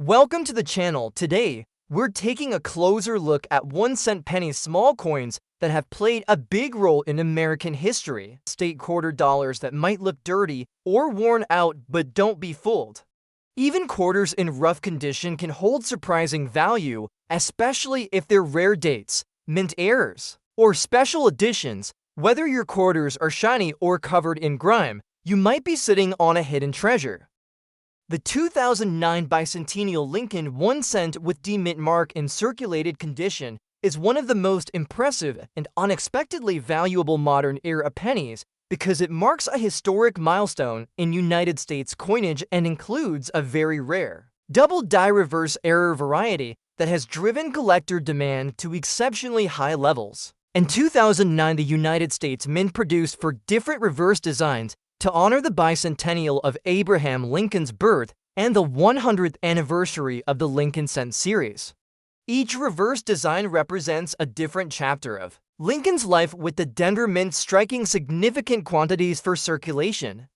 Welcome to the channel. Today, we're taking a closer look at 1-cent penny small coins that have played a big role in American history. State quarter dollars that might look dirty or worn out, but don't be fooled. Even quarters in rough condition can hold surprising value, especially if they're rare dates, mint errors, or special editions. Whether your quarters are shiny or covered in grime, you might be sitting on a hidden treasure. The 2009 Bicentennial Lincoln 1 cent with D-mint mark in circulated condition is one of the most impressive and unexpectedly valuable modern-era pennies because it marks a historic milestone in United States coinage and includes a very rare, double-die reverse error variety that has driven collector demand to exceptionally high levels. In 2009, the United States Mint produced four different reverse designs to honor the bicentennial of Abraham Lincoln's birth and the 100th anniversary of the Lincoln Cent series. Each reverse design represents a different chapter of Lincoln's life, with the Denver Mint striking significant quantities for circulation.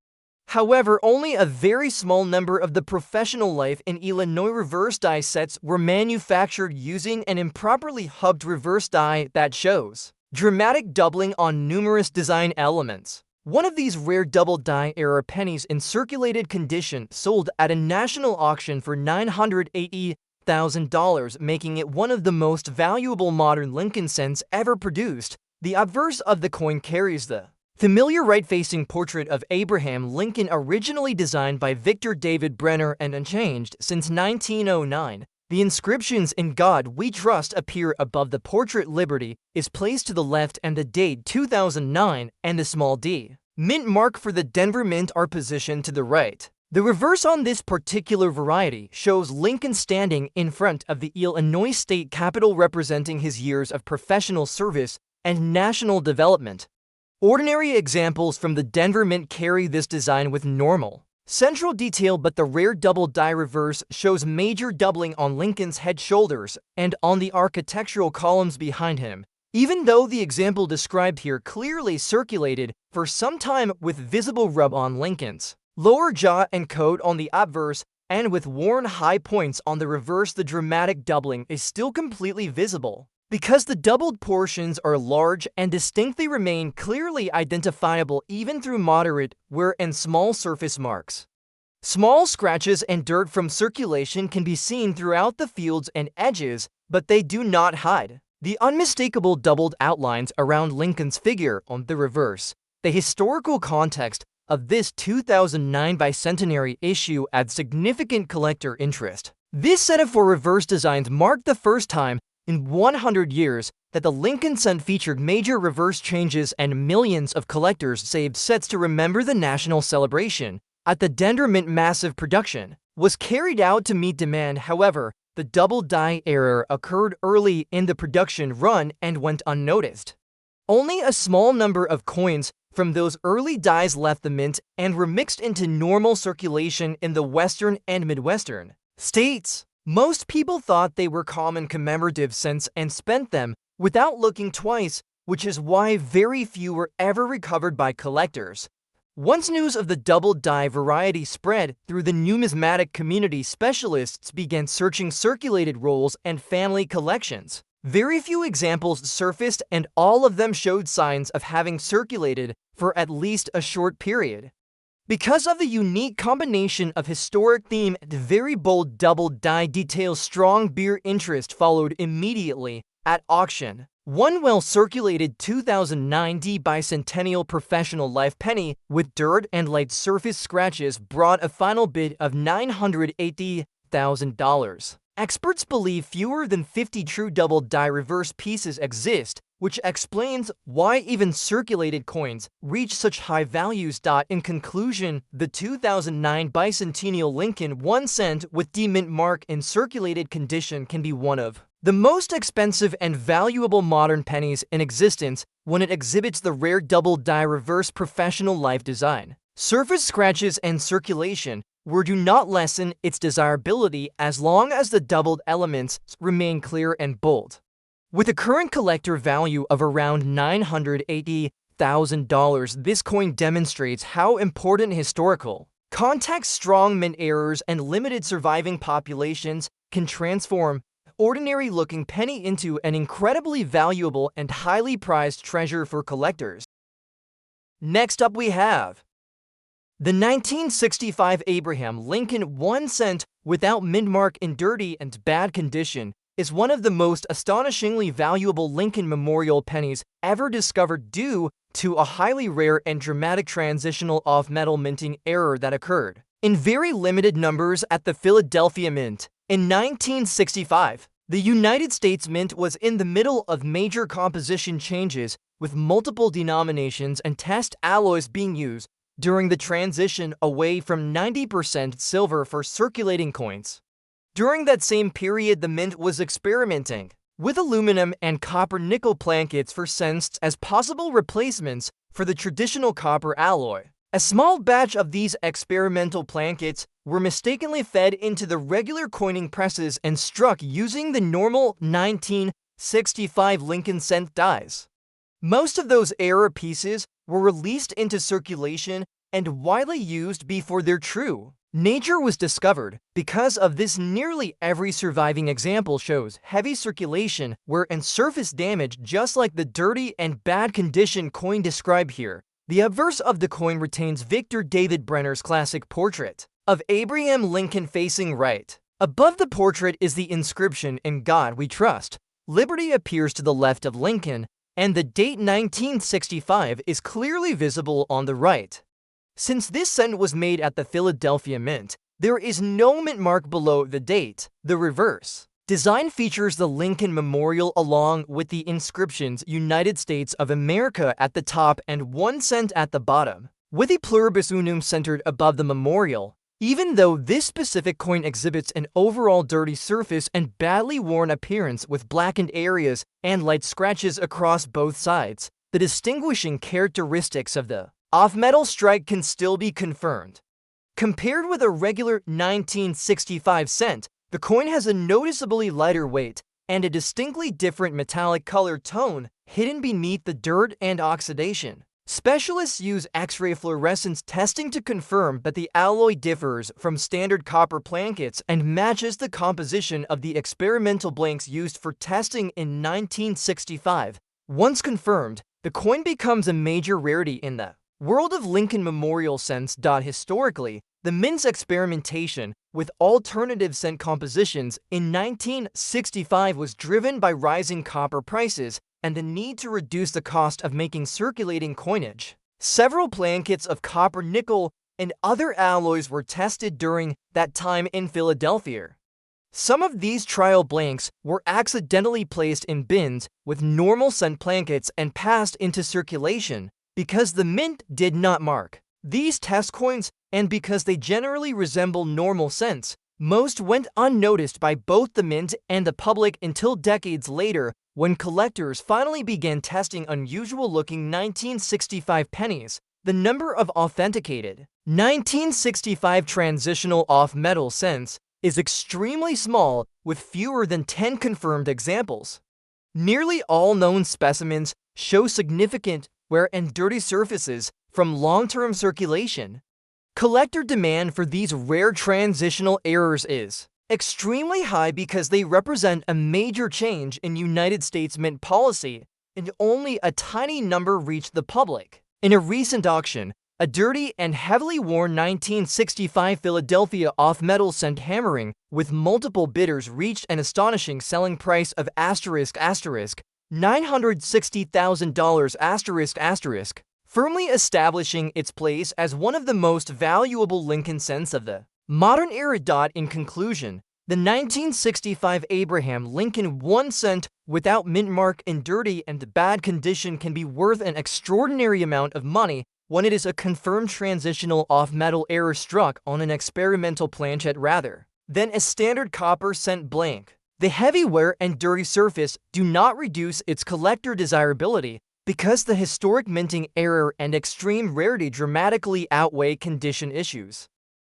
However, only a very small number of the professional life in Illinois reverse die sets were manufactured using an improperly hubbed reverse die that shows dramatic doubling on numerous design elements. One of these rare double-die era pennies in circulated condition sold at a national auction for $980,000, making it one of the most valuable modern Lincoln cents ever produced. The obverse of the coin carries the familiar right-facing portrait of Abraham Lincoln, originally designed by Victor David Brenner and unchanged since 1909. The inscriptions "In God We Trust" appear above the portrait. Liberty is placed to the left and the date 2009 and the small d mint mark for the Denver Mint are positioned to the right. The reverse on this particular variety shows Lincoln standing in front of the Illinois State Capitol, representing his years of professional service and national development. Ordinary examples from the Denver Mint carry this design with normal central detail, but the rare double-die reverse shows major doubling on Lincoln's head, shoulders, and on the architectural columns behind him, even though the example described here clearly circulated for some time with visible rub on Lincoln's lower jaw and coat on the obverse, and with worn high points on the reverse. The dramatic doubling is still completely visible because the doubled portions are large and distinctly remain clearly identifiable even through moderate wear and small surface marks. Small scratches and dirt from circulation can be seen throughout the fields and edges, but they do not hide the unmistakable doubled outlines around Lincoln's figure on the reverse. The historical context of this 2009 bicentenary issue adds significant collector interest. This set of four reverse designs marked the first time in 100 years that the Lincoln Cent featured major reverse changes, and millions of collectors saved sets to remember the national celebration. At the Denver Mint, massive production was carried out to meet demand. However, the double-die error occurred early in the production run and went unnoticed. Only a small number of coins from those early dies left the mint and were mixed into normal circulation in the Western and Midwestern states. Most people thought they were common commemorative cents and spent them without looking twice, which is why very few were ever recovered by collectors. Once news of the double-die variety spread through the numismatic community, specialists began searching circulated rolls and family collections. Very few examples surfaced, and all of them showed signs of having circulated for at least a short period. Because of the unique combination of historic theme and very bold double-die details, strong beer interest followed immediately at auction. One well-circulated 2009 Bicentennial professional life penny with dirt and light surface scratches brought a final bid of $980,000. Experts believe fewer than 50 true double-die reverse pieces exist, which explains why even circulated coins reach such high values. In conclusion, the 2009 Bicentennial Lincoln 1 cent with D-mint mark in circulated condition can be one of the most expensive and valuable modern pennies in existence when it exhibits the rare double-die reverse professional life design. Surface scratches and circulation do not lessen its desirability as long as the doubled elements remain clear and bold. With a current collector value of around $980,000, this coin demonstrates how important historical Context-strong mint errors and limited surviving populations can transform ordinary-looking penny into an incredibly valuable and highly prized treasure for collectors. Next up we have the 1965 Abraham Lincoln 1 cent without mint mark in dirty and bad condition is one of the most astonishingly valuable Lincoln Memorial pennies ever discovered due to a highly rare and dramatic transitional off-metal minting error that occurred in very limited numbers at the Philadelphia Mint. In 1965, the United States Mint was in the middle of major composition changes, with multiple denominations and test alloys being used during the transition away from 90% silver for circulating coins. During that same period, the Mint was experimenting with aluminum and copper nickel plankets for cents as possible replacements for the traditional copper alloy. A small batch of these experimental plankets were mistakenly fed into the regular coining presses and struck using the normal 1965 Lincoln cent dies. Most of those error pieces were released into circulation and widely used before their true nature was discovered. Because of this, nearly every surviving example shows heavy circulation, wear, and surface damage, just like the dirty and bad condition coin described here. The obverse of the coin retains Victor David Brenner's classic portrait of Abraham Lincoln facing right. Above the portrait is the inscription, "In God We Trust." Liberty appears to the left of Lincoln, and the date 1965 is clearly visible on the right. Since this cent was made at the Philadelphia Mint, there is no mint mark below the date. The reverse design features the Lincoln Memorial along with the inscriptions "United States of America" at the top and 1 cent at the bottom, with a pluribus unum centered above the memorial. Even though this specific coin exhibits an overall dirty surface and badly worn appearance with blackened areas and light scratches across both sides, the distinguishing characteristics of the off-metal strike can still be confirmed. Compared with a regular 1965 cent, the coin has a noticeably lighter weight and a distinctly different metallic color tone hidden beneath the dirt and oxidation. Specialists use X-ray fluorescence testing to confirm that the alloy differs from standard copper plankets and matches the composition of the experimental blanks used for testing in 1965. Once confirmed, the coin becomes a major rarity in the world of Lincoln Memorial cents. Historically, the Mint's experimentation with alternative cent compositions in 1965 was driven by rising copper prices and the need to reduce the cost of making circulating coinage. Several plankets of copper, nickel, and other alloys were tested during that time in Philadelphia. Some of these trial blanks were accidentally placed in bins with normal cent plankets and passed into circulation because the Mint did not mark these test coins, and because they generally resemble normal cents. Most went unnoticed by both the Mint and the public until decades later, when collectors finally began testing unusual-looking 1965 pennies. The number of authenticated 1965 transitional off-metal cents is extremely small, with fewer than 10 confirmed examples. Nearly all known specimens show significant wear and dirty surfaces from long-term circulation. Collector demand for these rare transitional errors is extremely high because they represent a major change in United States Mint policy, and only a tiny number reached the public. In a recent auction, a dirty and heavily worn 1965 Philadelphia off-metal cent hammering with multiple bidders reached an astonishing selling price of $960,000 firmly establishing its place as one of the most valuable Lincoln cents of the modern era. In conclusion, the 1965 Abraham Lincoln 1 cent without mint mark in dirty and bad condition can be worth an extraordinary amount of money when it is a confirmed transitional off-metal error struck on an experimental planchet rather than a standard copper cent blank. The heavy wear and dirty surface do not reduce its collector desirability, because the historic minting error and extreme rarity dramatically outweigh condition issues.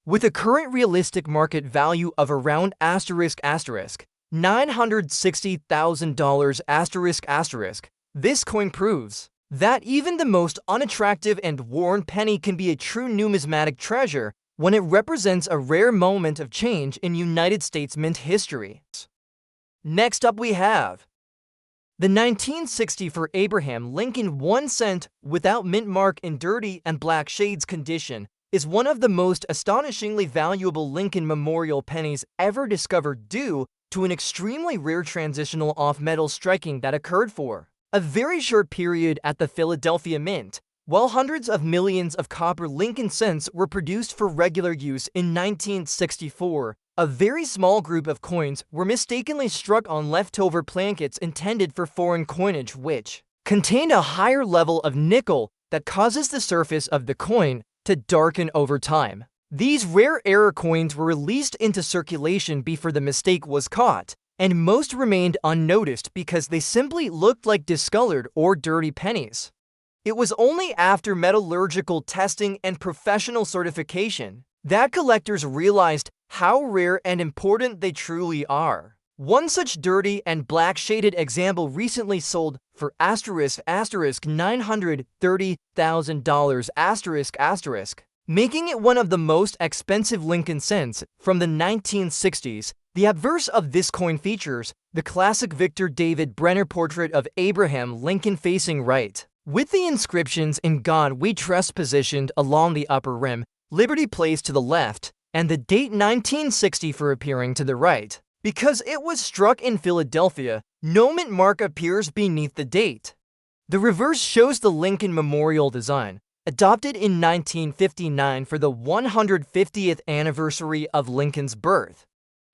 With a current realistic market value of around $960,000 this coin proves that even the most unattractive and worn penny can be a true numismatic treasure when it represents a rare moment of change in United States mint history. Next up we have the 1960 for Abraham Lincoln 1 cent without mint mark in dirty and black shades condition is one of the most astonishingly valuable Lincoln Memorial pennies ever discovered due to an extremely rare transitional off-metal striking that occurred for a very short period at the Philadelphia Mint, while hundreds of millions of copper Lincoln cents were produced for regular use in 1964. A very small group of coins were mistakenly struck on leftover plankets intended for foreign coinage, which contained a higher level of nickel that causes the surface of the coin to darken over time. These rare error coins were released into circulation before the mistake was caught, and most remained unnoticed because they simply looked like discolored or dirty pennies. It was only after metallurgical testing and professional certification that collectors realized how rare and important they truly are. One such dirty and black shaded example recently sold for $930,000 making it one of the most expensive Lincoln cents from the 1960s. The obverse of this coin features the classic Victor David Brenner portrait of Abraham Lincoln facing right, with the inscriptions "In God We Trust" positioned along the upper rim, Liberty placed to the left, and the date 1960 for appearing to the right. Because it was struck in Philadelphia, no mint mark appears beneath the date. The reverse shows the Lincoln Memorial design, adopted in 1959 for the 150th anniversary of Lincoln's birth.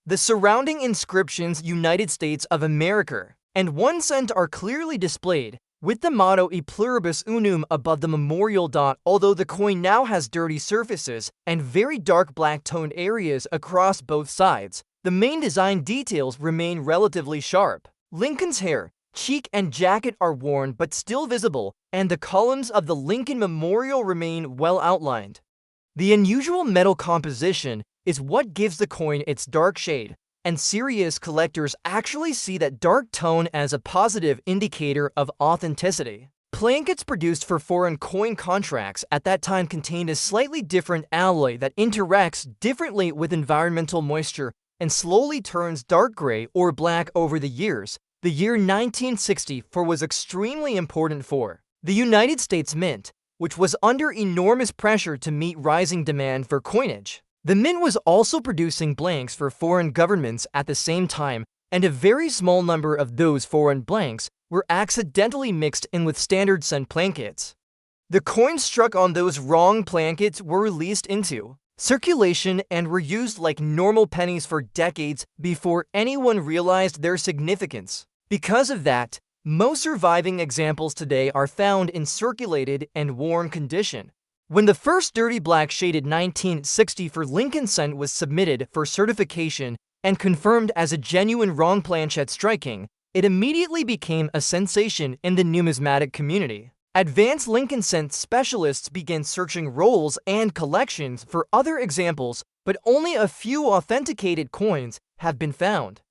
The surrounding inscriptions "United States of America" and 1 cent are clearly displayed, with the motto "E pluribus unum" above the memorial dot. Although the coin now has dirty surfaces and very dark black toned areas across both sides, the main design details remain relatively sharp. Lincoln's hair, cheek, and jacket are worn but still visible, and the columns of the Lincoln Memorial remain well outlined. The unusual metal composition is what gives the coin its dark shade, and serious collectors actually see that dark tone as a positive indicator of authenticity. Plankets produced for foreign coin contracts at that time contained a slightly different alloy that interacts differently with environmental moisture and slowly turns dark gray or black over the years. The year 1964 was extremely important for the United States Mint, which was under enormous pressure to meet rising demand for coinage. The Mint was also producing blanks for foreign governments at the same time, and a very small number of those foreign blanks were accidentally mixed in with standard cent plankets. The coins struck on those wrong plankets were released into circulation and were used like normal pennies for decades before anyone realized their significance. Because of that, most surviving examples today are found in circulated and worn condition. When the first dirty black shaded 1960 for Lincoln cent was submitted for certification and confirmed as a genuine wrong planchet striking, it immediately became a sensation in the numismatic community. Advanced Lincoln cent specialists began searching rolls and collections for other examples, but only a few authenticated coins have been found.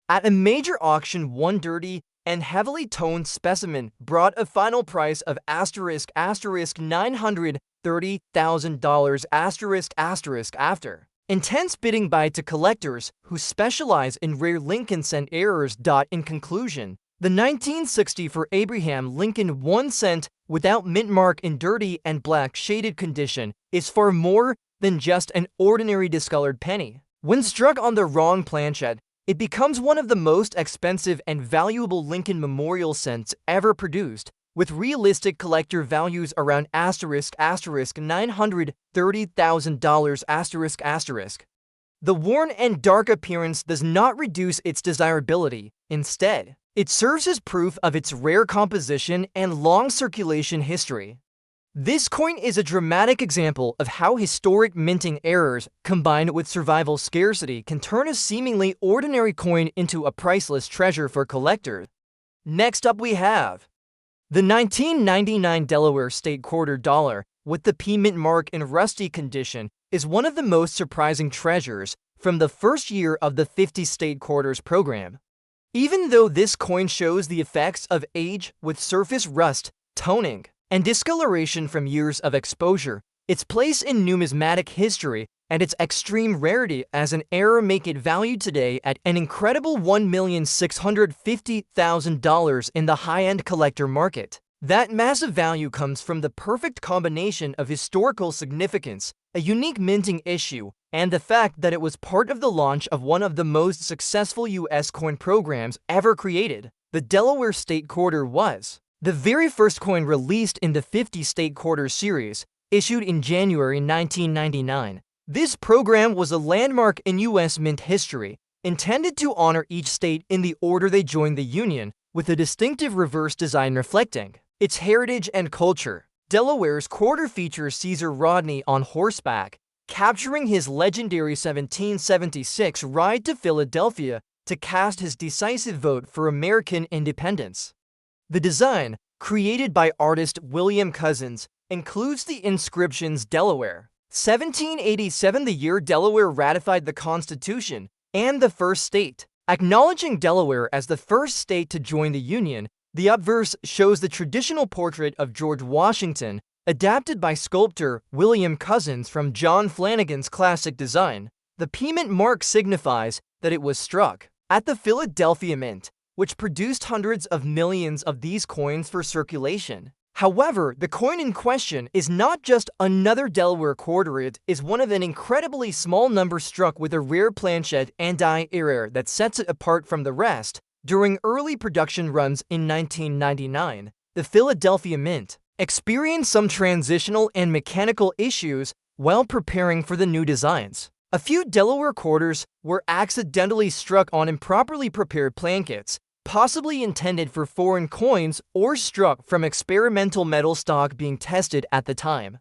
At a major auction, one dirty and heavily toned specimen brought a final price of $930,000 after intense bidding by to collectors who specialize in rare Lincoln cent errors. In conclusion, the 1960 for Abraham Lincoln 1 cent without mint mark in dirty and black shaded condition is far more than just an ordinary discolored penny. When struck on the wrong planchet, it becomes one of the most expensive and valuable Lincoln Memorial cents ever produced, with realistic collector values around $930,000 . The worn and dark appearance does not reduce its desirability. Instead, it serves as proof of its rare composition and long circulation history. This coin is a dramatic example of how historic minting errors combined with survival scarcity can turn a seemingly ordinary coin into a priceless treasure for collectors. Next up we have the 1999 Delaware State Quarter Dollar with the P mint mark in rusty condition is one of the most surprising treasures from the first year of the 50 State Quarters program. Even though this coin shows the effects of age with surface rust, toning, and discoloration from years of exposure, its place in numismatic history and its extreme rarity as an error make it valued today at an incredible $1,650,000 in the high-end collector market. That massive value comes from the perfect combination of historical significance, a unique minting issue, and the fact that it was part of the launch of one of the most successful U.S. coin programs ever created. The Delaware State Quarter was the very first coin released in the 50 State Quarter series, issued in January 1999. This program was a landmark in U.S. mint history, intended to honor each state in the order they joined the Union, with a distinctive reverse design reflecting its heritage and culture. Delaware's quarter features Caesar Rodney on horseback, capturing his legendary 1776 ride to Philadelphia to cast his decisive vote for American independence. The design, created by artist William Cousins, includes the inscriptions Delaware, 1787, the year Delaware ratified the Constitution, and the first state. Acknowledging Delaware as the first state to join the Union, the obverse shows the traditional portrait of George Washington, adapted by sculptor William Cousins from John Flanagan's classic design. The payment mark signifies that it was struck at the Philadelphia Mint, which produced hundreds of millions of these coins for circulation. However, the coin in question is not just another Delaware quarter, it is one of an incredibly small number struck with a rare planchet and die error that sets it apart from the rest. During early production runs in 1999, the Philadelphia Mint experienced some transitional and mechanical issues while preparing for the new designs. A few Delaware quarters were accidentally struck on improperly prepared plankets, possibly intended for foreign coins or struck from experimental metal stock being tested at the time.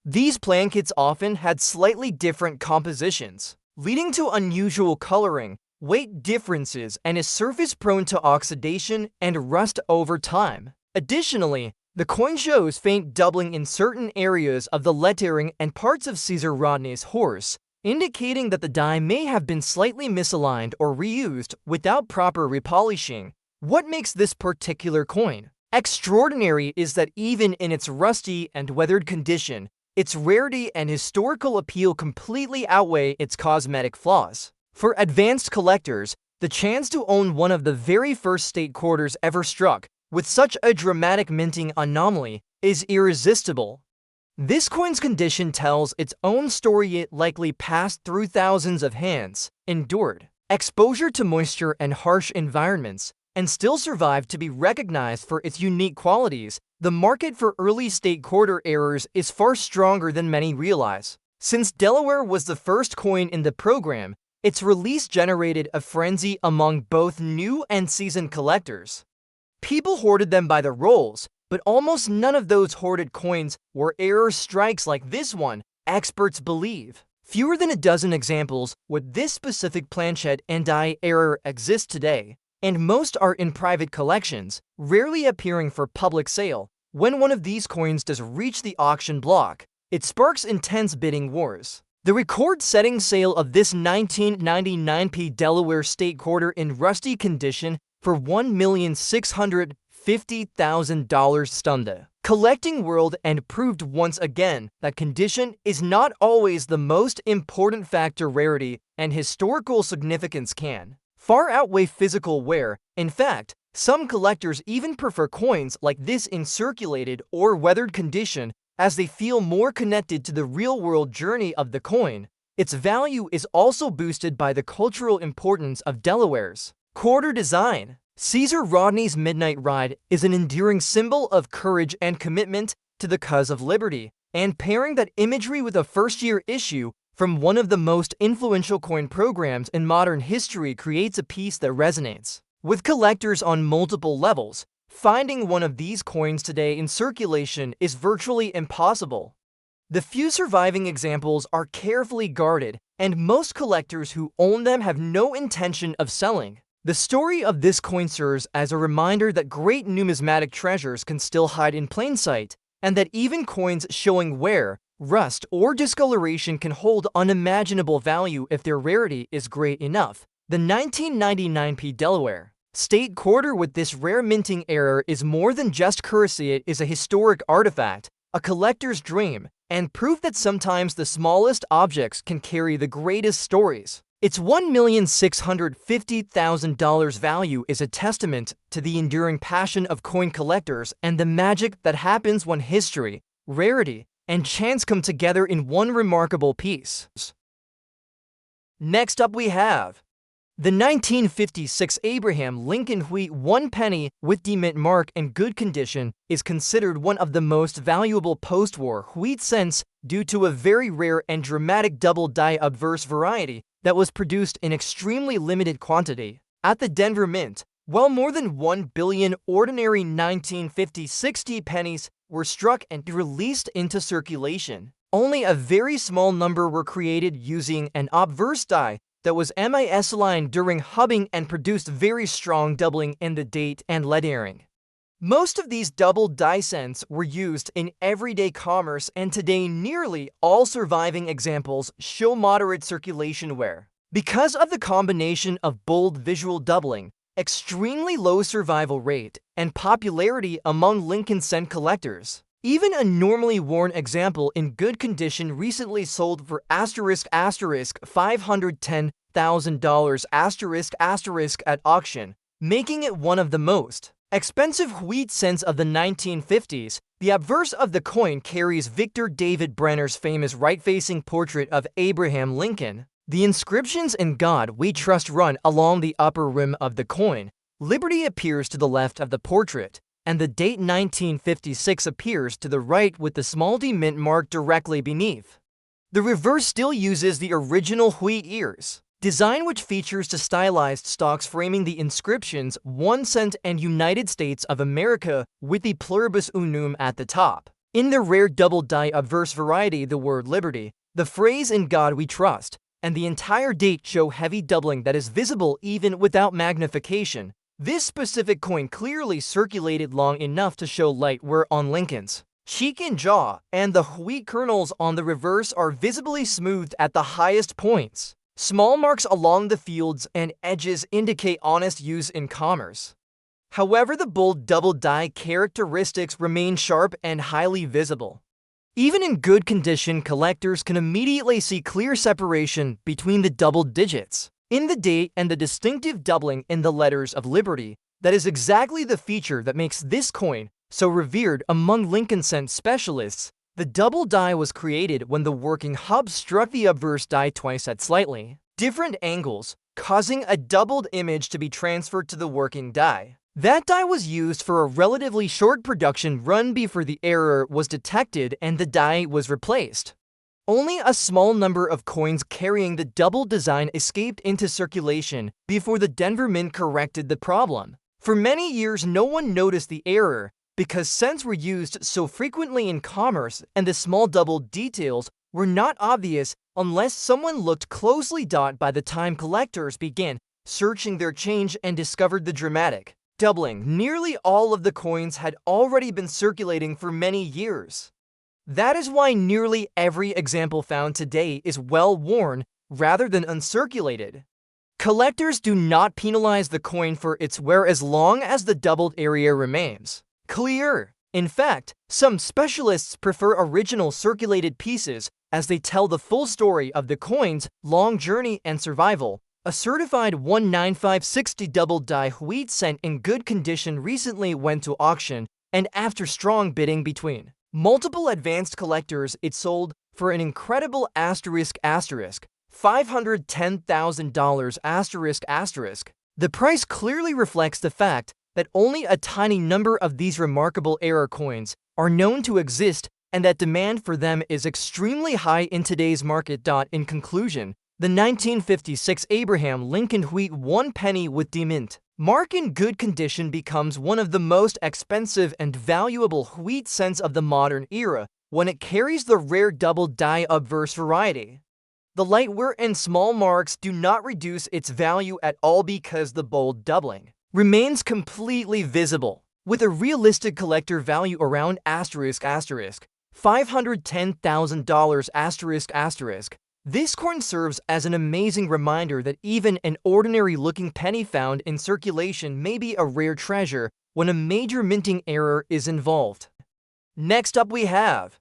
These plankets often had slightly different compositions, leading to unusual coloring, weight differences, and a surface prone to oxidation and rust over time. Additionally, the coin shows faint doubling in certain areas of the lettering and parts of Caesar Rodney's horse, indicating that the die may have been slightly misaligned or reused without proper repolishing. What makes this particular coin extraordinary is that even in its rusty and weathered condition, its rarity and historical appeal completely outweigh its cosmetic flaws. For advanced collectors, the chance to own one of the very first state quarters ever struck with such a dramatic minting anomaly is irresistible. This coin's condition tells its own story. It likely passed through thousands of hands, endured exposure to moisture and harsh environments, and still survived to be recognized for its unique qualities. The market for early state quarter errors is far stronger than many realize. Since Delaware was the first coin in the program, its release generated a frenzy among both new and seasoned collectors. People hoarded them by the rolls, but almost none of those hoarded coins were error strikes like this one, experts believe. Fewer than a dozen examples with this specific planchet and die error exist today, and most are in private collections, rarely appearing for public sale. When one of these coins does reach the auction block, it sparks intense bidding wars. The record-setting sale of this 1999 Delaware State Quarter in rusty condition for $1,650,000 stunned the collecting world and proved once again that condition is not always the most important factor. Rarity and historical significance can far outweigh physical wear. In fact, some collectors even prefer coins like this in circulated or weathered condition, as they feel more connected to the real-world journey of the coin. Its value is also boosted by the cultural importance of Delaware's quarter design. Caesar Rodney's Midnight Ride is an enduring symbol of courage and commitment to the cause of liberty, and pairing that imagery with a first-year issue from one of the most influential coin programs in modern history creates a piece that resonates with collectors on multiple levels. Finding one of these coins today in circulation is virtually impossible. The few surviving examples are carefully guarded, and most collectors who own them have no intention of selling. The story of this coin serves as a reminder that great numismatic treasures can still hide in plain sight, and that even coins showing wear, rust, or discoloration can hold unimaginable value if their rarity is great enough. The 1999 Delaware State Quarter with this rare minting error is more than just currency. It is a historic artifact, a collector's dream, and proof that sometimes the smallest objects can carry the greatest stories. Its $1,650,000 value is a testament to the enduring passion of coin collectors and the magic that happens when history, rarity, and chance come together in one remarkable piece. Next up we have the 1956 Abraham Lincoln wheat 1 penny with the mint mark in good condition is considered one of the most valuable post-war wheat cents due to a very rare and dramatic double-die obverse variety that was produced in extremely limited quantity. At the Denver Mint, while more than 1 billion ordinary 1950-60 pennies were struck and released into circulation, only a very small number were created using an obverse die that was mis-aligned during hubbing and produced very strong doubling in the date and lettering. Most of these double die cents were used in everyday commerce, and today nearly all surviving examples show moderate circulation wear. Because of the combination of bold visual doubling, extremely low survival rate, and popularity among Lincoln cent collectors, even a normally worn example in good condition recently sold for $510,000 at auction, making it one of the most expensive wheat cents of the 1950s. The obverse of the coin carries Victor David Brenner's famous right-facing portrait of Abraham Lincoln. The inscriptions "In God We Trust" run along the upper rim of the coin. Liberty appears to the left of the portrait, and the date 1956 appears to the right with the small d mint mark directly beneath. The reverse still uses the original wheat ears design, which features the stylized stalks framing the inscriptions 1 cent and United States of America with the pluribus unum at the top. In the rare double-die obverse variety, the word liberty, the phrase "In God We Trust," and the entire date show heavy doubling that is visible even without magnification. This specific coin clearly circulated long enough to show light wear on Lincoln's cheek and jaw, and the wheat kernels on the reverse are visibly smoothed at the highest points. Small marks along the fields and edges indicate honest use in commerce. However, the bold double-die characteristics remain sharp and highly visible. Even in good condition, collectors can immediately see clear separation between the double digits in the date and the distinctive doubling in the letters of liberty. That is exactly the feature that makes this coin so revered among Lincoln cent specialists. The double die was created when the working hub struck the obverse die twice at slightly different angles, causing a doubled image to be transferred to the working die. That die was used for a relatively short production run before the error was detected and the die was replaced. Only a small number of coins carrying the double design escaped into circulation before the Denver Mint corrected the problem. For many years, no one noticed the error because cents were used so frequently in commerce and the small double details were not obvious unless someone looked closely. By the time collectors began searching their change and discovered the dramatic doubling, nearly all of the coins had already been circulating for many years. That is why nearly every example found today is well worn rather than uncirculated. Collectors do not penalize the coin for its wear as long as the doubled area remains clear. In fact, some specialists prefer original circulated pieces as they tell the full story of the coin's long journey and survival. A certified 19560 double-die wheat cent in good condition recently went to auction, and after strong bidding between multiple advanced collectors, it sold for an incredible $510,000 . The price clearly reflects the fact that only a tiny number of these remarkable era coins are known to exist and that demand for them is extremely high in today's market. In conclusion, the 1956 Abraham Lincoln wheat 1 penny with the mint mark in good condition becomes one of the most expensive and valuable wheat cents of the modern era when it carries the rare double-die obverse variety. The light wear and small marks do not reduce its value at all because the bold doubling remains completely visible, with a realistic collector value around $510,000 . This coin serves as an amazing reminder that even an ordinary-looking penny found in circulation may be a rare treasure when a major minting error is involved. Next up we have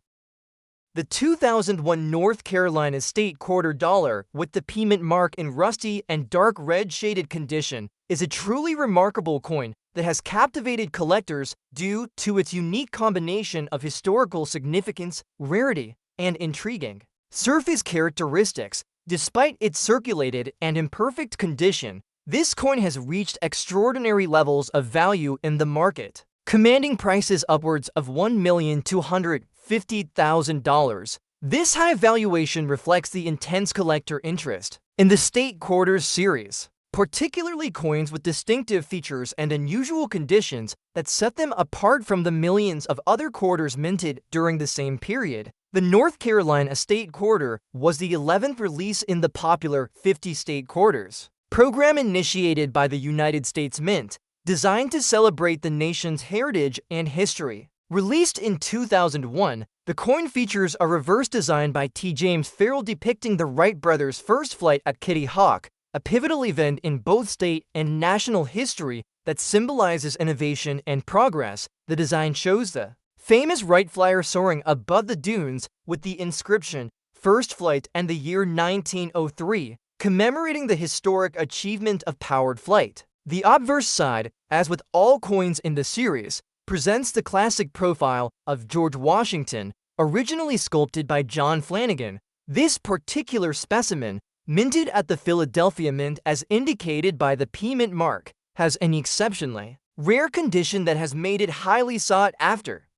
The 2001 North Carolina State Quarter Dollar with the P Mint mark in rusty and dark red shaded condition is a truly remarkable coin that has captivated collectors due to its unique combination of historical significance, rarity, and intriguing surface characteristics. Despite its circulated and imperfect condition, this coin has reached extraordinary levels of value in the market, commanding prices upwards of $1,250,000. This high valuation reflects the intense collector interest in the State Quarters series, particularly coins with distinctive features and unusual conditions that set them apart from the millions of other quarters minted during the same period. The North Carolina State Quarter was the 11th release in the popular 50 State Quarters program initiated by the United States Mint, designed to celebrate the nation's heritage and history. Released in 2001, the coin features a reverse design by T. James Farrell depicting the Wright brothers' first flight at Kitty Hawk, a pivotal event in both state and national history that symbolizes innovation and progress. The design shows the famous Wright Flyer soaring above the dunes with the inscription "First Flight" and the year 1903, commemorating the historic achievement of powered flight. The obverse side, as with all coins in the series, presents the classic profile of George Washington, originally sculpted by John Flanagan. This particular specimen, minted at the Philadelphia Mint as indicated by the P Mint mark, has an exceptionally rare condition that has made it highly sought after.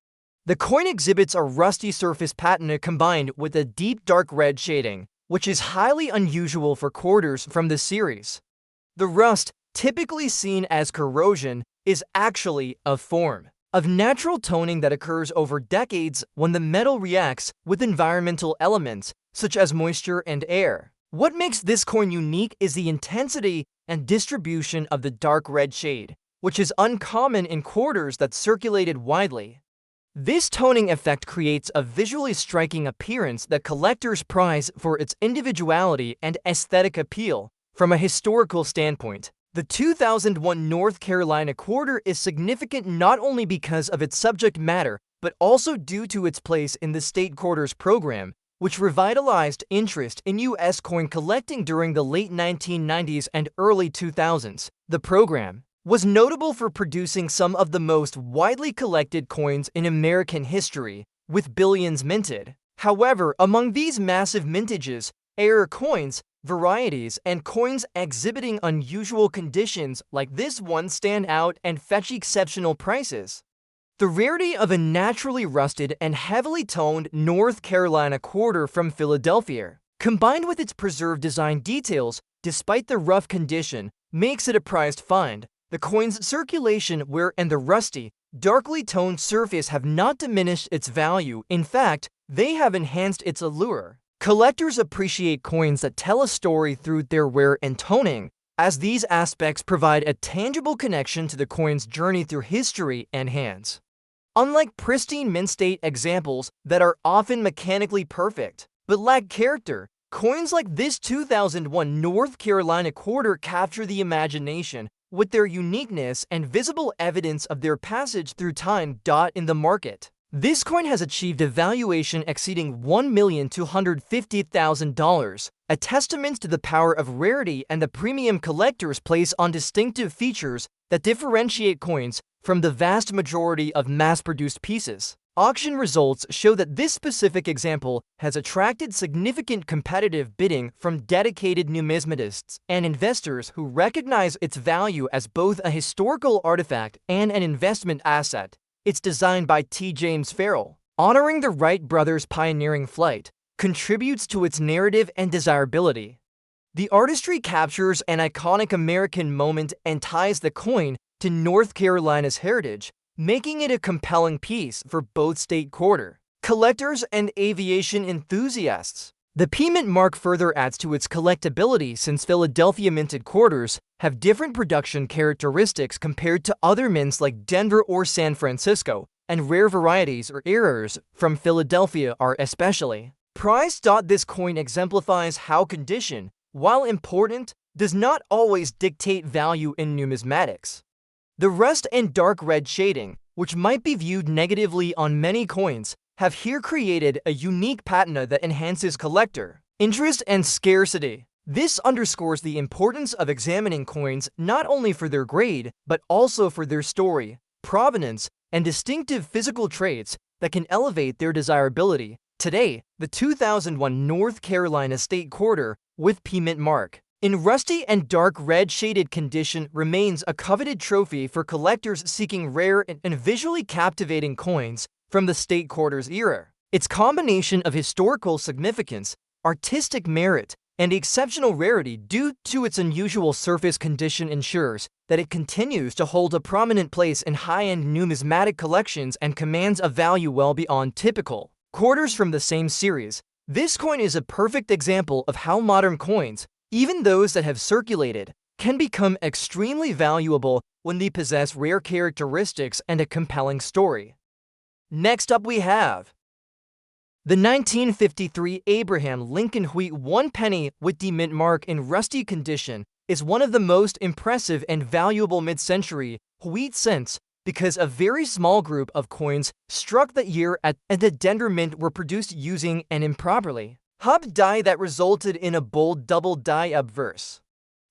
The coin exhibits a rusty surface patina combined with a deep dark red shading, which is highly unusual for quarters from the series. The rust, typically seen as corrosion, is actually a form of natural toning that occurs over decades when the metal reacts with environmental elements such as moisture and air. What makes this coin unique is the intensity and distribution of the dark red shade, which is uncommon in quarters that circulated widely. This toning effect creates a visually striking appearance that collectors prize for its individuality and aesthetic appeal. From a historical standpoint, the 2001 North Carolina Quarter is significant not only because of its subject matter, but also due to its place in the State Quarters program, which revitalized interest in U.S. coin collecting during the late 1990s and early 2000s. The program was notable for producing some of the most widely collected coins in American history, with billions minted. However, among these massive mintages, rare coins, varieties, and coins exhibiting unusual conditions like this one stand out and fetch exceptional prices. The rarity of a naturally rusted and heavily toned North Carolina quarter from Philadelphia, combined with its preserved design details despite the rough condition, makes it a prized find. The coin's circulation, wear, and the rusty, darkly toned surface have not diminished its value. In fact, they have enhanced its allure. Collectors appreciate coins that tell a story through their wear and toning, as these aspects provide a tangible connection to the coin's journey through history and hands. Unlike pristine mint state examples that are often mechanically perfect but lack character, coins like this 2001 North Carolina Quarter capture the imagination with their uniqueness and visible evidence of their passage through time. In the market, this coin has achieved a valuation exceeding $1,250,000, a testament to the power of rarity and the premium collectors place on distinctive features that differentiate coins from the vast majority of mass-produced pieces. Auction results show that this specific example has attracted significant competitive bidding from dedicated numismatists and investors who recognize its value as both a historical artifact and an investment asset. It's designed by T. James Farrell, honoring the Wright brothers' pioneering flight, contributes to its narrative and desirability. The artistry captures an iconic American moment and ties the coin to North Carolina's heritage, making it a compelling piece for both state quarter collectors and aviation enthusiasts. The P Mint mark further adds to its collectability since Philadelphia minted quarters have different production characteristics compared to other mints like Denver or San Francisco, and rare varieties or errors from Philadelphia are especially prized. This coin exemplifies how condition, while important, does not always dictate value in numismatics. The rust and dark red shading, which might be viewed negatively on many coins, have here created a unique patina that enhances collector interest and scarcity. This underscores the importance of examining coins not only for their grade, but also for their story, provenance, and distinctive physical traits that can elevate their desirability. Today, the 2001 North Carolina State Quarter with P mint mark in rusty and dark red shaded condition remains a coveted trophy for collectors seeking rare and visually captivating coins from the State Quarter's era. Its combination of historical significance, artistic merit, and exceptional rarity due to its unusual surface condition ensures that it continues to hold a prominent place in high-end numismatic collections and commands a value well beyond typical quarters from the same series. This coin is a perfect example of how modern coins, even those that have circulated, can become extremely valuable when they possess rare characteristics and a compelling story. Next up we have the 1953 Abraham Lincoln Wheat 1 penny with the mint mark in rusty condition is one of the most impressive and valuable mid-century wheat cents because a very small group of coins struck that year at the Denver Mint were produced using an improperly hub die that resulted in a bold double die obverse.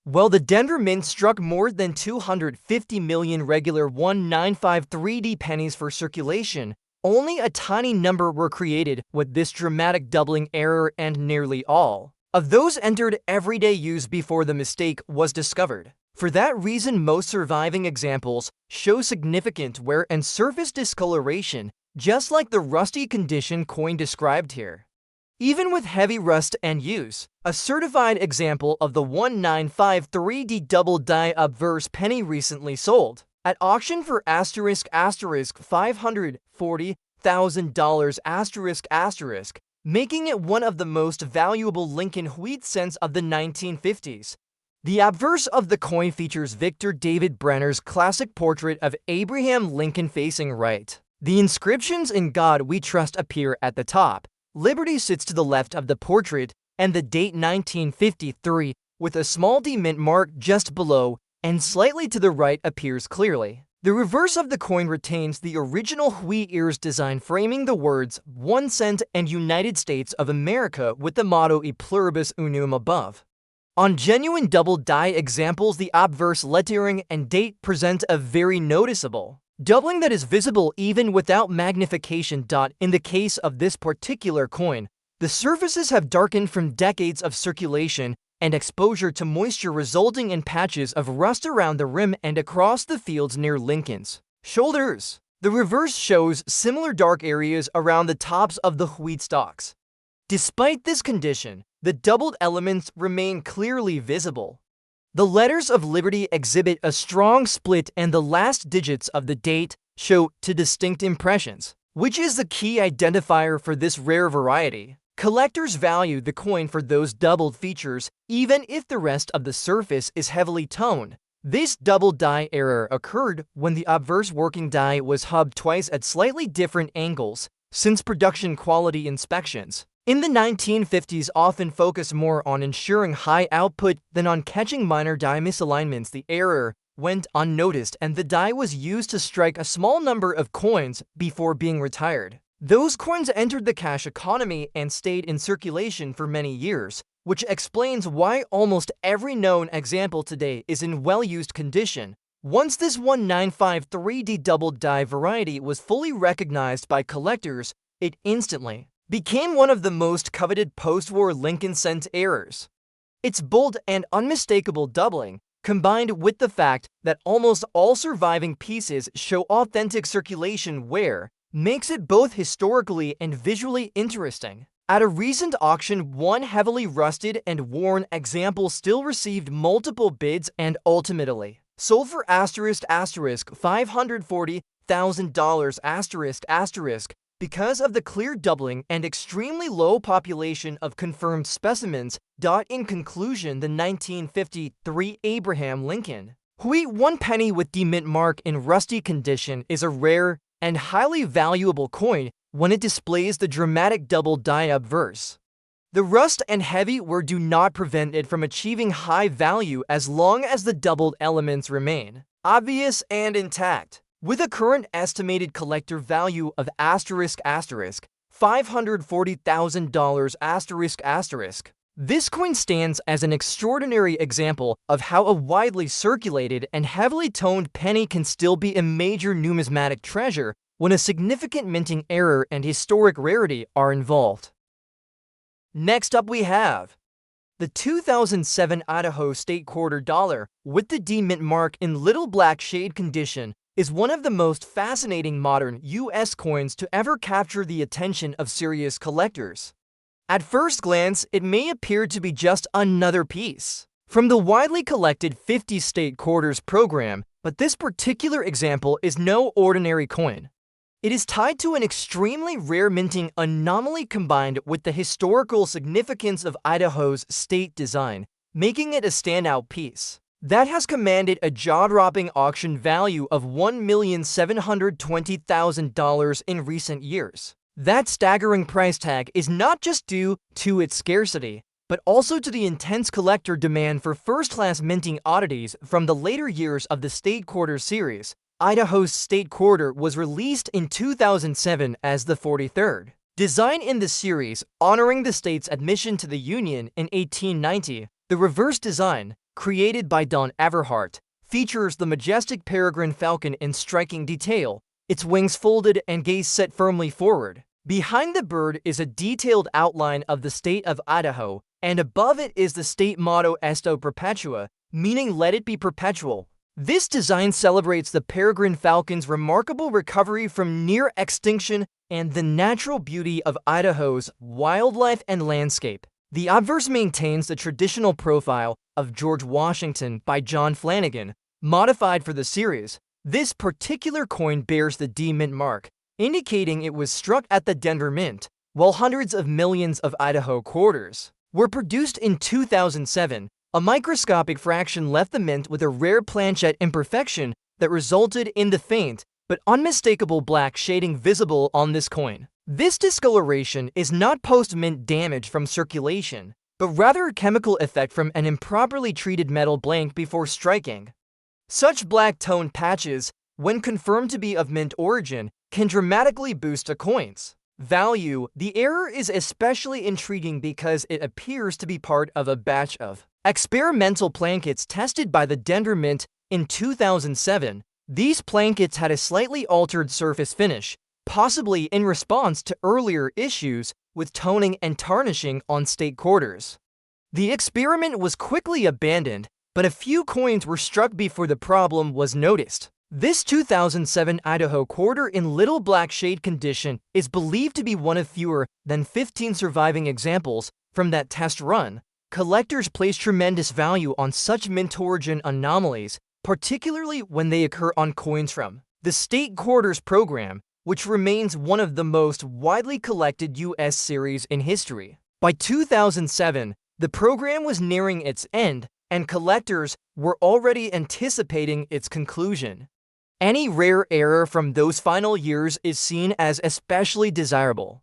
While the Denver Mint struck more than 250 million regular 1953D pennies for circulation, only a tiny number were created with this dramatic doubling error, and nearly all of those entered everyday use before the mistake was discovered. For that reason, most surviving examples show significant wear and surface discoloration, just like the rusty condition coin described here. Even with heavy rust and use, a certified example of the 1953D double die obverse penny recently sold at auction for $540,000 making it one of the most valuable Lincoln wheat cents of the 1950s. The obverse of the coin features Victor David Brenner's classic portrait of Abraham Lincoln facing right. The inscriptions "In God We Trust" appear at the top, Liberty sits to the left of the portrait, and the date 1953 with a small D mint mark just below and slightly to the right appears clearly. The reverse of the coin retains the original wheat ears design, framing the words 1 cent and United States of America with the motto E pluribus unum above. On genuine double die examples, the obverse lettering and date present a very noticeable doubling that is visible even without magnification. In the case of this particular coin, the surfaces have darkened from decades of circulation and exposure to moisture, resulting in patches of rust around the rim and across the fields near Lincoln's shoulders. The reverse shows similar dark areas around the tops of the wheat stalks. Despite this condition, the doubled elements remain clearly visible. The letters of Liberty exhibit a strong split, and the last digits of the date show two distinct impressions, which is the key identifier for this rare variety. Collectors value the coin for those doubled features, even if the rest of the surface is heavily toned. This double die error occurred when the obverse working die was hubbed twice at slightly different angles, since production quality inspections in the 1950s often focused more on ensuring high output than on catching minor die misalignments. The error went unnoticed, and the die was used to strike a small number of coins before being retired. Those coins entered the cash economy and stayed in circulation for many years, which explains why almost every known example today is in well-used condition. Once this 1953D double die variety was fully recognized by collectors, it instantly became one of the most coveted post-war Lincoln cent errors. Its bold and unmistakable doubling, combined with the fact that almost all surviving pieces show authentic circulation wear, makes it both historically and visually interesting. At a recent auction, one heavily rusted and worn example still received multiple bids and ultimately sold for $540,000 because of the clear doubling and extremely low population of confirmed specimens. In conclusion, the 1953 Abraham Lincoln Wheat 1 penny with the mint mark in rusty condition is a rare and highly valuable coin when it displays the dramatic double die obverse. The rust and heavy wear do not prevent it from achieving high value as long as the doubled elements remain obvious and intact. With a current estimated collector value of **, $540,000 ***. This coin stands as an extraordinary example of how a widely circulated and heavily toned penny can still be a major numismatic treasure when a significant minting error and historic rarity are involved. Next up we have the 2007 Idaho State Quarter Dollar with the D mint mark in little black shade condition is one of the most fascinating modern U.S. coins to ever capture the attention of serious collectors. At first glance, it may appear to be just another piece from the widely collected 50 state quarters program, but this particular example is no ordinary coin. It is tied to an extremely rare minting anomaly combined with the historical significance of Idaho's state design, making it a standout piece that has commanded a jaw-dropping auction value of $1,720,000 in recent years. That staggering price tag is not just due to its scarcity, but also to the intense collector demand for first-class minting oddities from the later years of the State Quarter series. Idaho's State Quarter was released in 2007 as the 43rd design in the series, honoring the state's admission to the Union in 1890. The reverse design, created by Don Everhart, features the majestic peregrine falcon in striking detail, its wings folded and gaze set firmly forward. Behind the bird is a detailed outline of the state of Idaho, and above it is the state motto Esto Perpetua, meaning let it be perpetual. This design celebrates the peregrine falcon's remarkable recovery from near extinction and the natural beauty of Idaho's wildlife and landscape. The obverse maintains the traditional profile of George Washington by John Flanagan, modified for the series. This particular coin bears the D mint mark, indicating it was struck at the Denver Mint, while hundreds of millions of Idaho quarters were produced in 2007. A microscopic fraction left the mint with a rare planchette imperfection that resulted in the faint but unmistakable black shading visible on this coin. This discoloration is not post-mint damage from circulation, but rather a chemical effect from an improperly treated metal blank before striking. Such black tone patches, when confirmed to be of mint origin, can dramatically boost a coin's value. The error is especially intriguing because it appears to be part of a batch of experimental plankets tested by the Denver Mint in 2007. These plankets had a slightly altered surface finish, possibly in response to earlier issues with toning and tarnishing on state quarters. The experiment was quickly abandoned, but a few coins were struck before the problem was noticed. This 2007 Idaho quarter in little black shade condition is believed to be one of fewer than 15 surviving examples from that test run. Collectors place tremendous value on such mint origin anomalies, particularly when they occur on coins from the State Quarters program, which remains one of the most widely collected U.S. series in history. By 2007, the program was nearing its end, and collectors were already anticipating its conclusion. Any rare error from those final years is seen as especially desirable.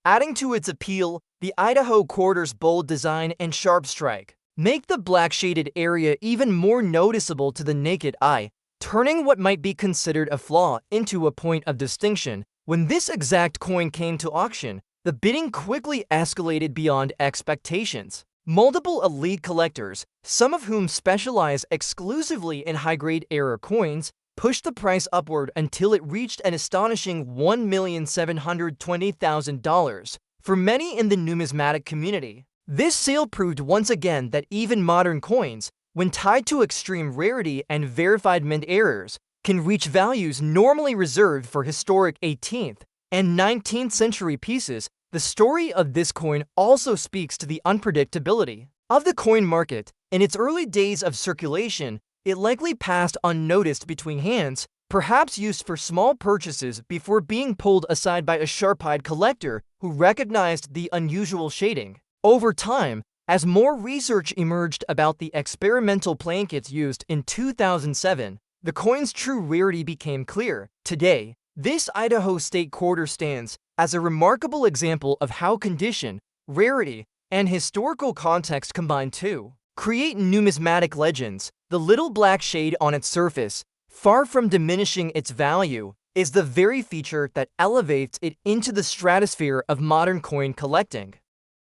Adding to its appeal, the Idaho quarter's bold design and sharp strike make the black shaded area even more noticeable to the naked eye, turning what might be considered a flaw into a point of distinction. When this exact coin came to auction, the bidding quickly escalated beyond expectations. Multiple elite collectors, some of whom specialize exclusively in high-grade error coins, pushed the price upward until it reached an astonishing $1,720,000 for many in the numismatic community. This sale proved once again that even modern coins, when tied to extreme rarity and verified mint errors, can reach values normally reserved for historic 18th and 19th century pieces. The story of this coin also speaks to the unpredictability of the coin market. In its early days of circulation, it likely passed unnoticed between hands, perhaps used for small purchases before being pulled aside by a sharp-eyed collector who recognized the unusual shading. Over time, as more research emerged about the experimental plankets used in 2007, the coin's true rarity became clear. Today, this Idaho State Quarter stands as a remarkable example of how condition, rarity, and historical context combine to create numismatic legends. The little black shade on its surface, far from diminishing its value, is the very feature that elevates it into the stratosphere of modern coin collecting.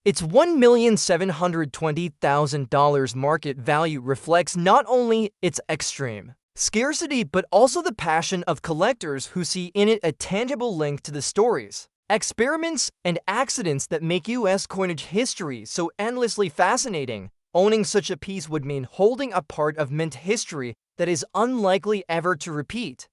Its $1,720,000 market value reflects not only its extreme scarcity but also the passion of collectors who see in it a tangible link to the stories, experiments, and accidents that make U.S. coinage history so endlessly fascinating. Owning such a piece would mean holding a part of mint history that is unlikely ever to repeat.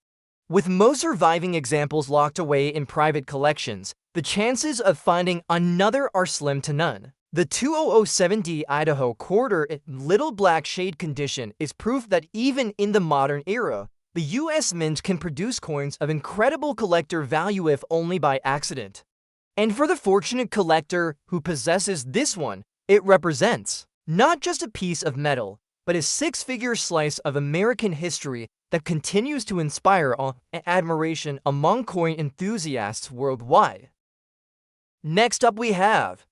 With most surviving examples locked away in private collections, the chances of finding another are slim to none. The 2007D Idaho quarter in little black shade condition is proof that even in the modern era, the U.S. Mint can produce coins of incredible collector value if only by accident. And for the fortunate collector who possesses this one, it represents not just a piece of metal, but a six-figure slice of American history that continues to inspire awe and admiration among coin enthusiasts worldwide. Next up we have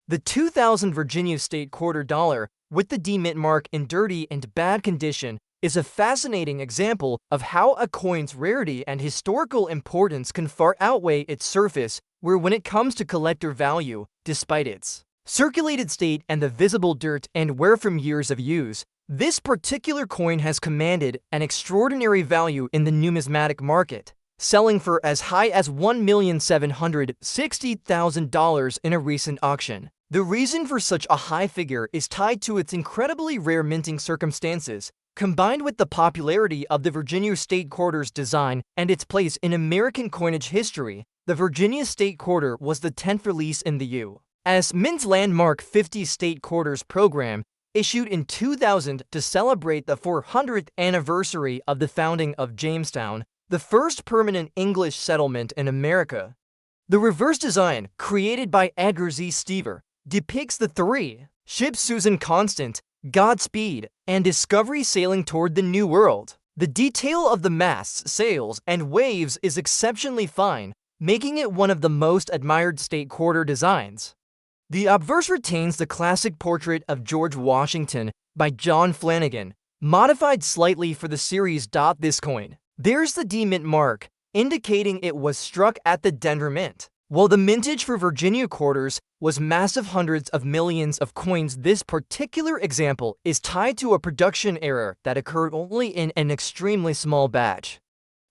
the 2000 Virginia State Quarter Dollar with the D mint mark in dirty and bad condition is a fascinating example of how a coin's rarity and historical importance can far outweigh its surface, where when it comes to collector value, despite its circulated state and the visible dirt and wear from years of use, this particular coin has commanded an extraordinary value in the numismatic market, selling for as high as $1,760,000 in a recent auction. The reason for such a high figure is tied to its incredibly rare minting circumstances, combined with the popularity of the Virginia State Quarter's design and its place in American coinage history. The Virginia State Quarter was the 10th release in the U.S. Mint's landmark 50 State Quarters program, issued in 2000 to celebrate the 400th anniversary of the founding of Jamestown, the first permanent English settlement in America. The reverse design, created by Edgar Z. Stever, depicts the three ships Susan Constant, Godspeed, and Discovery sailing toward the New World. The detail of the masts, sails, and waves is exceptionally fine, making it one of the most admired state quarter designs. The obverse retains the classic portrait of George Washington by John Flanagan, modified slightly for the series. This coin bears the D mint mark, indicating it was struck at the Denver Mint. While the mintage for Virginia quarters was massive hundreds of millions of coins, this particular example is tied to a production error that occurred only in an extremely small batch.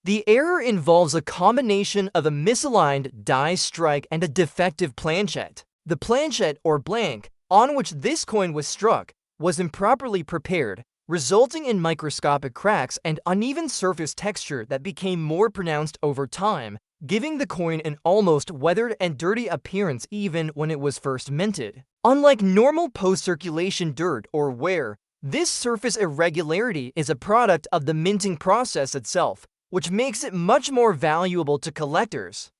The error involves a combination of a misaligned die strike and a defective planchet. The planchet, or blank, on which this coin was struck, was improperly prepared, resulting in microscopic cracks and uneven surface texture that became more pronounced over time, giving the coin an almost weathered and dirty appearance even when it was first minted. Unlike normal post-circulation dirt or wear, this surface irregularity is a product of the minting process itself, which makes it much more valuable to collectors.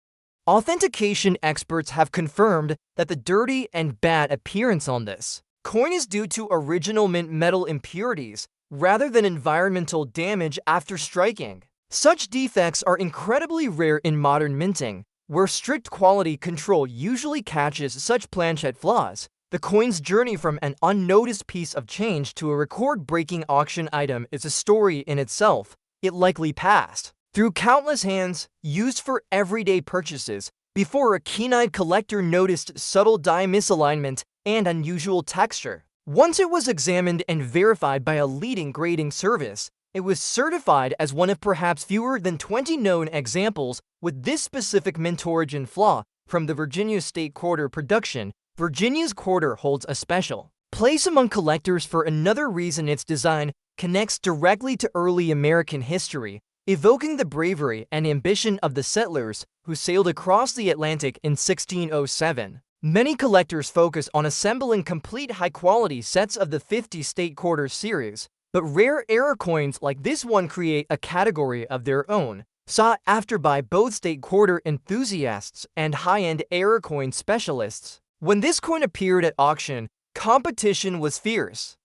Authentication experts have confirmed that the dirty and bad appearance on this coin is due to original mint metal impurities rather than environmental damage after striking. Such defects are incredibly rare in modern minting, where strict quality control usually catches such planchet flaws. The coin's journey from an unnoticed piece of change to a record-breaking auction item is a story in itself. It likely passed through countless hands, used for everyday purchases, before a keen-eyed collector noticed subtle die misalignment and unusual texture. Once it was examined and verified by a leading grading service, it was certified as one of perhaps fewer than 20 known examples with this specific mint origin flaw. From the Virginia State Quarter production, Virginia's quarter holds a special place among collectors for another reason. Its design connects directly to early American history, evoking the bravery and ambition of the settlers who sailed across the Atlantic in 1607. Many collectors focus on assembling complete high-quality sets of the 50 State Quarter series, but rare error coins like this one create a category of their own, sought after by both State Quarter enthusiasts and high-end error coin specialists. When this coin appeared at auction, competition was fierce.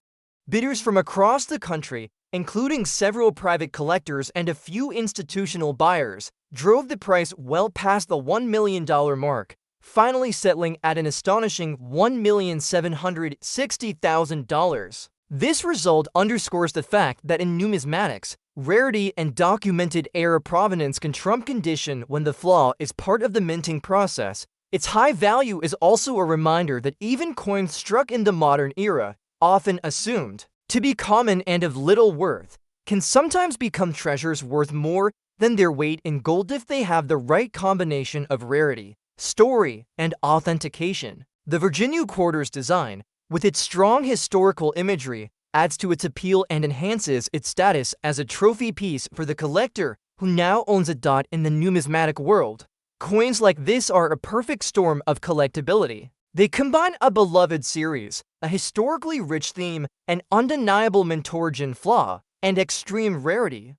Bidders from across the country, including several private collectors and a few institutional buyers, drove the price well past the $1 million mark, finally settling at an astonishing $1,760,000. This result underscores the fact that in numismatics, rarity and documented era provenance can trump condition when the flaw is part of the minting process. Its high value is also a reminder that even coins struck in the modern era, often assumed to be common and of little worth, can sometimes become treasures worth more than their weight in gold if they have the right combination of rarity, story, and authentication. The Virginia quarter's design, with its strong historical imagery, adds to its appeal and enhances its status as a trophy piece for the collector who now owns a dot in the numismatic world. Coins like this are a perfect storm of collectability. They combine a beloved series, a historically rich theme, an undeniable Mentorian flaw, and extreme rarity.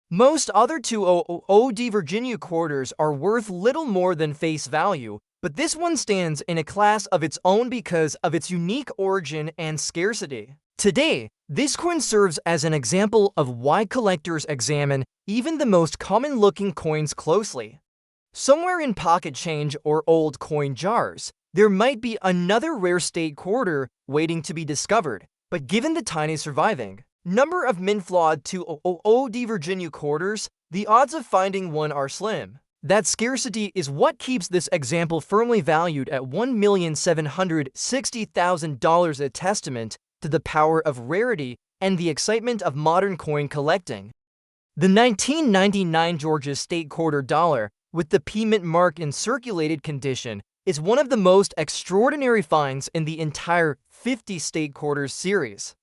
Most other 200 Virginia quarters are worth little more than face value, but this one stands in a class of its own because of its unique origin and scarcity. Today, this coin serves as an example of why collectors examine even the most common-looking coins closely. Somewhere in pocket change or old coin jars, there might be another rare state quarter waiting to be discovered, but given the tiny surviving number of min-flawed 200 Virginia quarters, the odds of finding one are slim. That scarcity is what keeps this example firmly valued at $1,760,000, a testament to the power of rarity and the excitement of modern coin collecting. The 1999 Georgia State Quarter Dollar, with the P mint mark in circulated condition, is one of the most extraordinary finds in the entire 50 State Quarters series.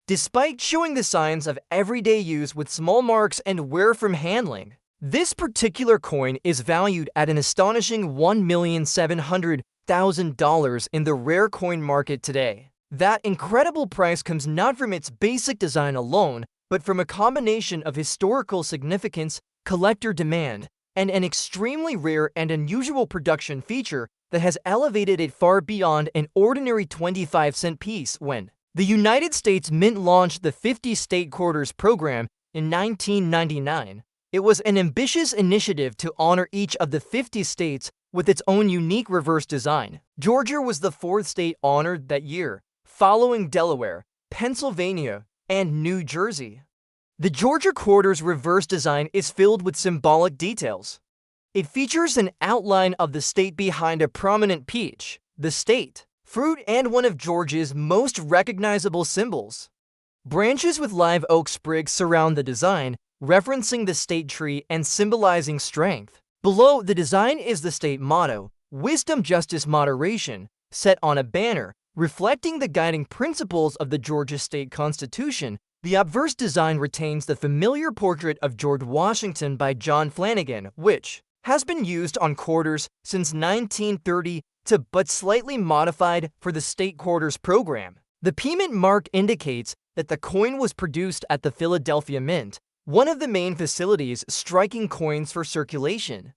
Despite showing the signs of everyday use with small marks and wear from handling, this particular coin is valued at an astonishing $1,700,000 in the rare coin market today. That incredible price comes not from its basic design alone, but from a combination of historical significance, collector demand, and an extremely rare and unusual production feature that has elevated it far beyond an ordinary 25-cent piece. When the United States Mint launched the 50 State Quarters program in 1999, it was an ambitious initiative to honor each of the 50 states with its own unique reverse design. Georgia was the fourth state honored that year, following Delaware, Pennsylvania, and New Jersey. The Georgia Quarter's reverse design is filled with symbolic details. It features an outline of the state behind a prominent peach, the state fruit, and one of Georgia's most recognizable symbols. Branches with live oak sprigs surround the design, referencing the state tree and symbolizing strength. Below the design is the state motto, Wisdom, Justice, Moderation, set on a banner, reflecting the guiding principles of the Georgia State Constitution. The obverse design retains the familiar portrait of George Washington by John Flanagan, which has been used on quarters since 1930 but slightly modified for the State Quarters program. The P mint mark indicates that the coin was produced at the Philadelphia Mint, one of the main facilities striking coins for circulation.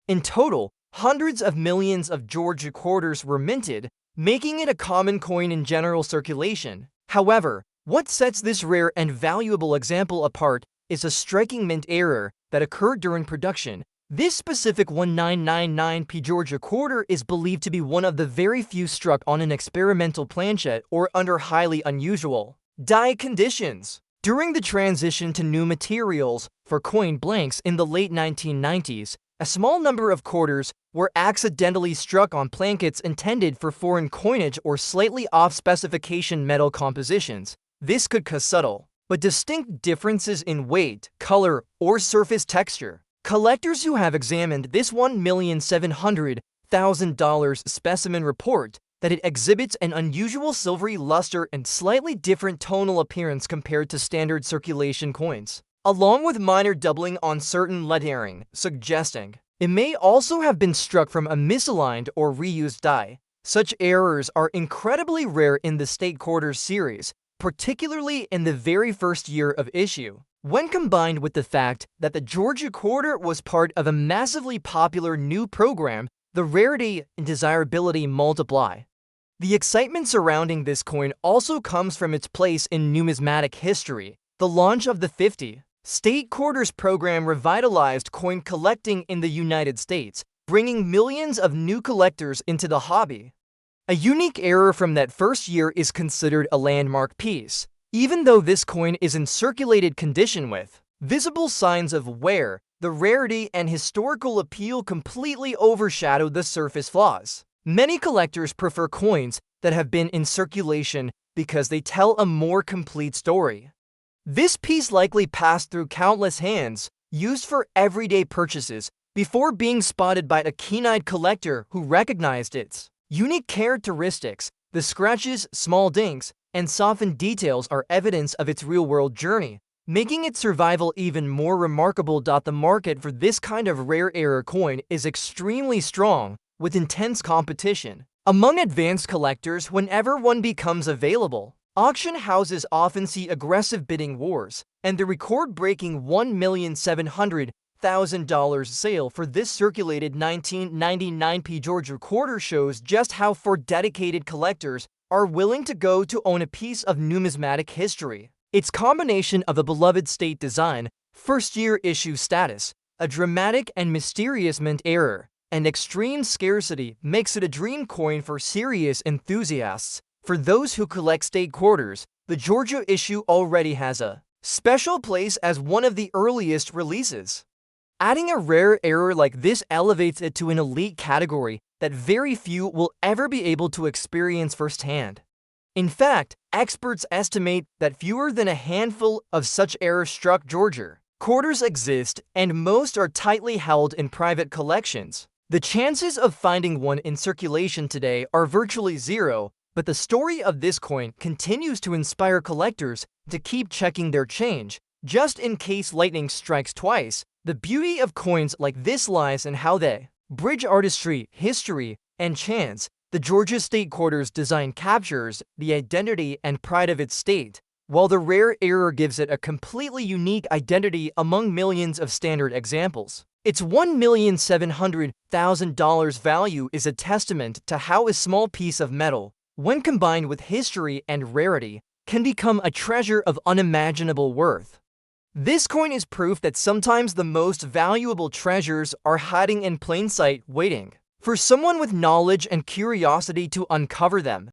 In total, hundreds of millions of Georgia quarters were minted, making it a common coin in general circulation. However, what sets this rare and valuable example apart is a striking mint error that occurred during production. This specific 1999 Georgia quarter is believed to be one of the very few struck on an experimental planchet or under highly unusual die conditions. During the transition to new materials for coin blanks in the late 1990s, a small number of quarters were accidentally struck on plankets intended for foreign coinage or slightly off-specification metal compositions. This could cause subtle but distinct differences in weight, color, or surface texture. Collectors who have examined this $1,700,000 specimen report that it exhibits an unusual silvery luster and slightly different tonal appearance compared to standard circulation coins, along with minor doubling on certain lettering, suggesting it may also have been struck from a misaligned or reused die. Such errors are incredibly rare in the State Quarters series, particularly in the very first year of issue. When combined with the fact that the Georgia Quarter was part of a massively popular new program, the rarity and desirability multiply. The excitement surrounding this coin also comes from its place in numismatic history. The launch of the 50 State Quarters program revitalized coin collecting in the United States, bringing millions of new collectors into the hobby. A unique error from that first year is considered a landmark piece. Even though this coin is in circulated condition with visible signs of wear, the rarity and historical appeal completely overshadow the surface flaws. Many collectors prefer coins that have been in circulation because they tell a more complete story. This piece likely passed through countless hands, used for everyday purchases, before being spotted by a keen-eyed collector who recognized its unique characteristics. The scratches, small dinks, and softened details are evidence of its real-world journey, making its survival even more remarkable. The market for this kind of rare error coin is extremely strong, with intense competition among advanced collectors whenever one becomes available. Auction houses often see aggressive bidding wars, and the record-breaking $1,700,000 sale for this circulated 1999 Georgia quarter shows just how far dedicated collectors are willing to go to own a piece of numismatic history. Its combination of a beloved state design, first-year issue status, a dramatic and mysterious mint error, and extreme scarcity makes it a dream coin for serious enthusiasts. For those who collect state quarters, the Georgia issue already has a special place as one of the earliest releases. Adding a rare error like this elevates it to an elite category that very few will ever be able to experience firsthand. In fact, experts estimate that fewer than a handful of such error-struck Georgia quarters exist, and most are tightly held in private collections. The chances of finding one in circulation today are virtually zero, but the story of this coin continues to inspire collectors to keep checking their change, just in case lightning strikes twice. The beauty of coins like this lies in how they bridge artistry, history, and chance. The Georgia State Quarters design captures the identity and pride of its state, while the rare error gives it a completely unique identity among millions of standard examples. Its $1,700,000 value is a testament to how a small piece of metal, when combined with history and rarity, can become a treasure of unimaginable worth. This coin is proof that sometimes the most valuable treasures are hiding in plain sight, waiting for someone with knowledge and curiosity to uncover them.